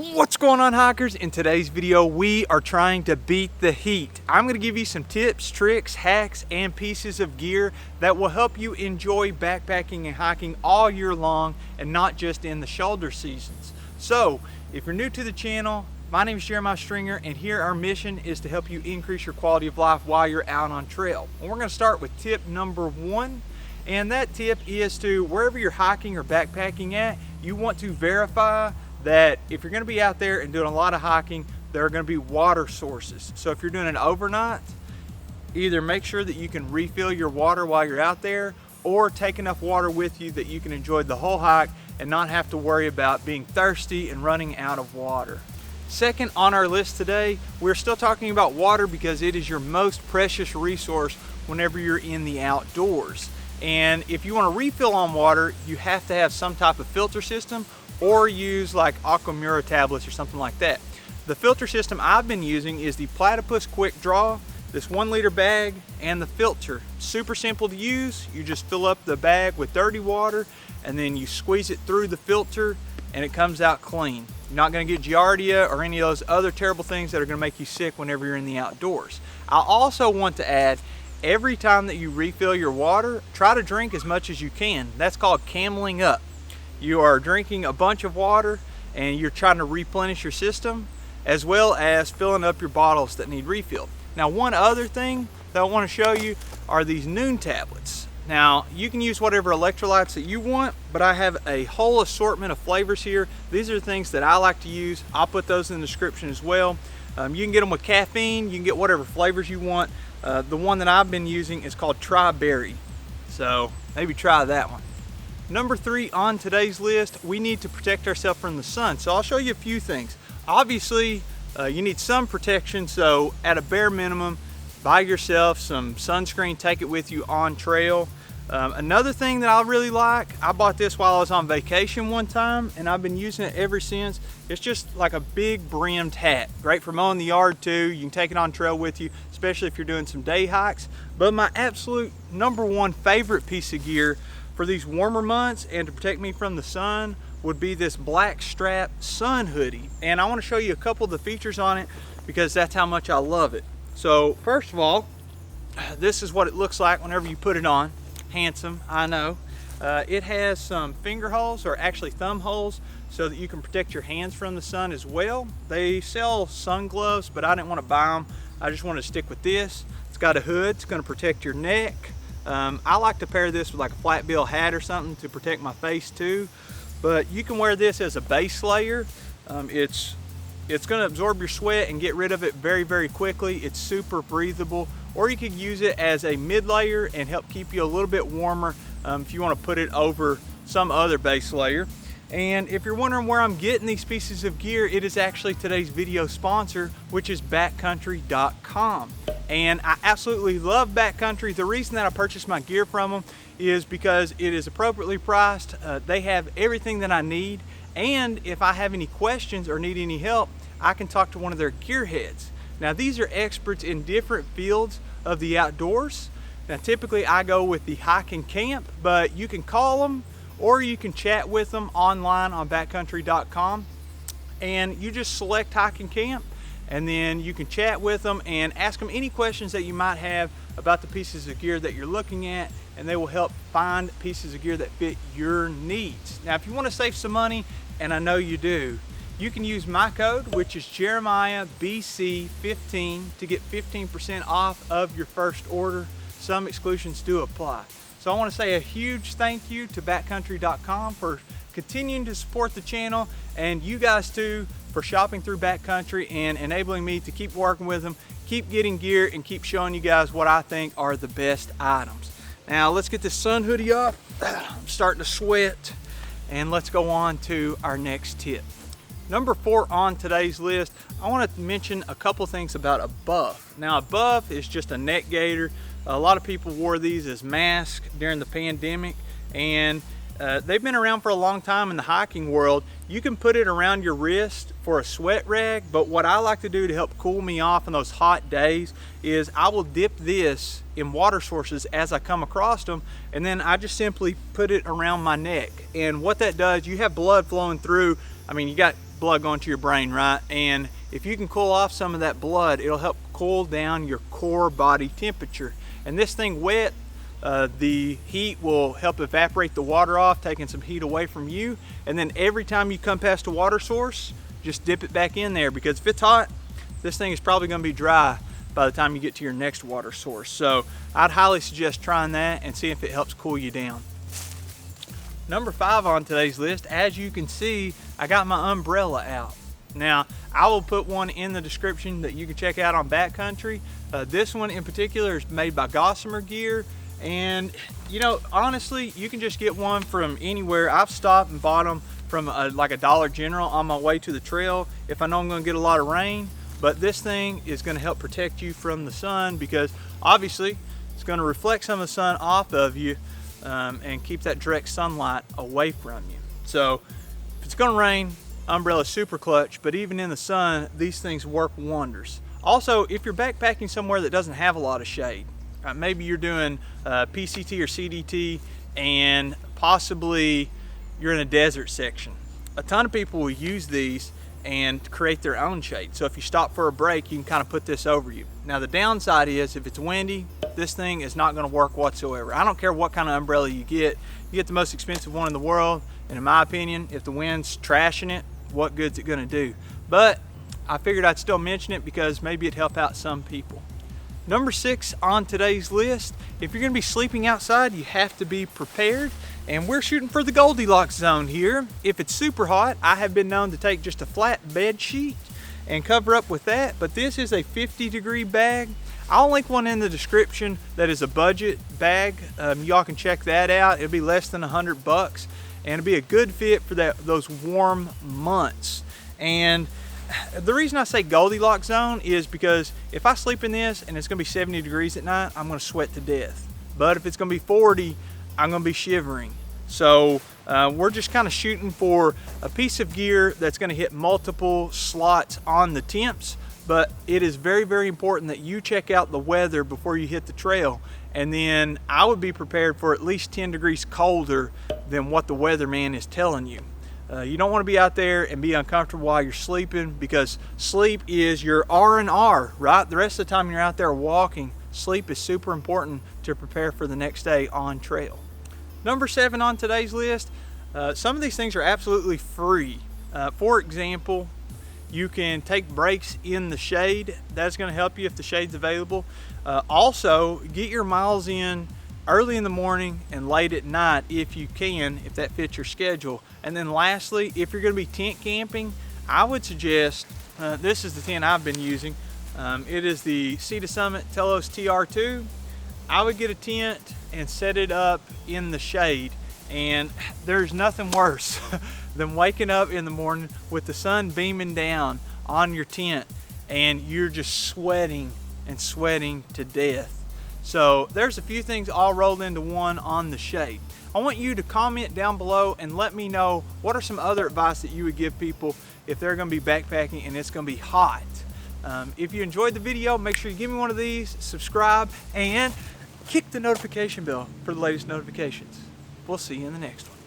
What's going on, hikers? In today's video we are trying to beat the heat. I'm going to give you some tips, tricks, hacks, and pieces of gear that will help you enjoy backpacking and hiking all year long and not just in the shoulder seasons. So if you're new to the channel, my name is Jeremiah Stringer, and here our mission is to help you increase your quality of life while you're out on trail. And we're going to start with tip number 1, and that tip is to, wherever you're hiking or backpacking at, you want to verify that if you're going to be out there and doing a lot of hiking, there are going to be water sources. So if you're doing an overnight, either make sure that you can refill your water while you're out there, or take enough water with you that you can enjoy the whole hike and not have to worry about being thirsty and running out of water. Second on our list today, we're still talking about water because it is your most precious resource whenever you're in the outdoors. And if you want to refill on water, you have to have some type of filter system, or use like Aquamura tablets or something like that. The filter system I've been using is the Platypus Quick Draw, this 1 liter bag, and the filter. Super simple to use. You just fill up the bag with dirty water and then you squeeze it through the filter and it comes out clean. You're not going to get giardia or any of those other terrible things that are going to make you sick whenever you're in the outdoors. I also want to add, every time that you refill your water, try to drink as much as you can. That's called cameling up. You are drinking a bunch of water and you're trying to replenish your system, as well as filling up your bottles that need refilled. Now, one other thing that I want to show you are these Noon tablets. Now, you can use whatever electrolytes that you want, but I have a whole assortment of flavors here. These are the things that I like to use. I'll put those in the description as well. You can get them with caffeine, you can get whatever flavors you want. The one that I've been using is called Tri-Berry, so maybe try that one. Number 3 on today's list, we need to protect ourselves from the sun. So I'll show you a few things. Obviously, you need sun protection, so at a bare minimum, buy yourself some sunscreen, take it with you on trail. Another thing that I really like, I bought this while I was on vacation one time, and I've been using it ever since. It's just like a big brimmed hat. Great for mowing the yard too. You can take it on trail with you, especially if you're doing some day hikes. But my absolute number 1 favorite piece of gear for these warmer months and to protect me from the sun would be this black strap sun hoodie. And I want to show you a couple of the features on it because that's how much I love it. So first of all, this is what it looks like whenever you put it on. Handsome, I know. It has some finger holes, or actually thumb holes, so that you can protect your hands from the sun as well. They sell sun gloves, but I didn't want to buy them. I just wanted to stick with this. It's got a hood, it's going to protect your neck. I like to pair this with like a flat bill hat or something to protect my face too, but you can wear this as a base layer. It's going to absorb your sweat and get rid of it very, very quickly. It's super breathable, or you could use it as a mid layer and help keep you a little bit warmer if you want to put it over some other base layer. And if you're wondering where I'm getting these pieces of gear, it is actually today's video sponsor, which is backcountry.com. And I absolutely love Backcountry. The reason that I purchased my gear from them is because it is appropriately priced. They have everything that I need. And if I have any questions or need any help, I can talk to one of their gearheads. Now, these are experts in different fields of the outdoors. Now, typically I go with the hike and camp, but you can call them or you can chat with them online on backcountry.com, and you just select hike and camp, and then you can chat with them and ask them any questions that you might have about the pieces of gear that you're looking at, and they will help find pieces of gear that fit your needs. Now, if you want to save some money, and I know you do, you can use my code, which is JeremiahBC15, to get 15% off of your first order. Some exclusions do apply. So I want to say a huge thank you to backcountry.com for continuing to support the channel, and you guys too for shopping through Backcountry and enabling me to keep working with them, keep getting gear, and keep showing you guys what I think are the best items. Now let's get this sun hoodie off. I'm starting to sweat, and let's go on to our next tip. Number 4 on today's list, I want to mention a couple things about a buff. Now, a buff is just a neck gaiter. A lot of people wore these as masks during the pandemic, and they've been around for a long time in the hiking world. You can put it around your wrist for a sweat rag, but what I like to do to help cool me off on those hot days is I will dip this in water sources as I come across them, and then I just simply put it around my neck. And what that does, you have blood flowing through. I mean, you got blood going to your brain, right? And if you can cool off some of that blood, it'll help cool down your core body temperature. And this thing wet, the heat will help evaporate the water off, taking some heat away from you. And then every time you come past a water source, just dip it back in there, because if it's hot, this thing is probably going to be dry by the time you get to your next water source. So I'd highly suggest trying that and see if it helps cool you down. Number 5 on today's list, as you can see, I got my umbrella out. Now, I will put one in the description that you can check out on Backcountry. This one in particular is made by Gossamer Gear. And you know, honestly, you can just get one from anywhere. I've stopped and bought them from like a Dollar General on my way to the trail if I know I'm going to get a lot of rain. But this thing is going to help protect you from the sun, because obviously it's going to reflect some of the sun off of you and keep that direct sunlight away from you. So if it's going to rain, umbrella's super clutch, but even in the sun, these things work wonders. Also, if you're backpacking somewhere that doesn't have a lot of shade, maybe you're doing PCT or CDT and possibly you're in a desert section. A ton of people will use these and create their own shade. So if you stop for a break, you can kind of put this over you. Now the downside is if it's windy, this thing is not going to work whatsoever. I don't care what kind of umbrella you get the most expensive one in the world, and in my opinion, if the wind's trashing it, what good's it going to do? But I figured I'd still mention it because maybe it'd help out some people. Number 6 on today's list, if you're going to be sleeping outside, you have to be prepared. And we're shooting for the Goldilocks zone here. If it's super hot, I have been known to take just a flat bed sheet and cover up with that. But this is a 50-degree bag. I'll link one in the description that is a budget bag. Y'all can check that out. It'll be less than $100, and it'll be a good fit for those warm months. And the reason I say Goldilocks zone is because if I sleep in this and it's going to be 70 degrees at night, I'm going to sweat to death. But if it's going to be 40, I'm going to be shivering. So we're just kind of shooting for a piece of gear that's going to hit multiple slots on the temps. But it is very, very important that you check out the weather before you hit the trail. And then I would be prepared for at least 10 degrees colder than what the weatherman is telling you. You don't want to be out there and be uncomfortable while you're sleeping, because sleep is your R&R, right? The rest of the time you're out there walking, sleep is super important to prepare for the next day on trail. Number 7 on today's list, some of these things are absolutely free. For example, you can take breaks in the shade. That's going to help you if the shade's available. Also, get your miles in early in the morning and late at night if you can, if that fits your schedule. And then lastly, if you're going to be tent camping, I would suggest, this is the tent I've been using. It is the Sea to Summit Telos TR2. I would get a tent and set it up in the shade, and there's nothing worse than waking up in the morning with the sun beaming down on your tent and you're just sweating and sweating to death. So there's a few things all rolled into one on the shade. I want you to comment down below and let me know what are some other advice that you would give people if they're going to be backpacking and it's going to be hot. If you enjoyed the video, make sure you give me one of these, subscribe, and kick the notification bell for the latest notifications. We'll see you in the next one.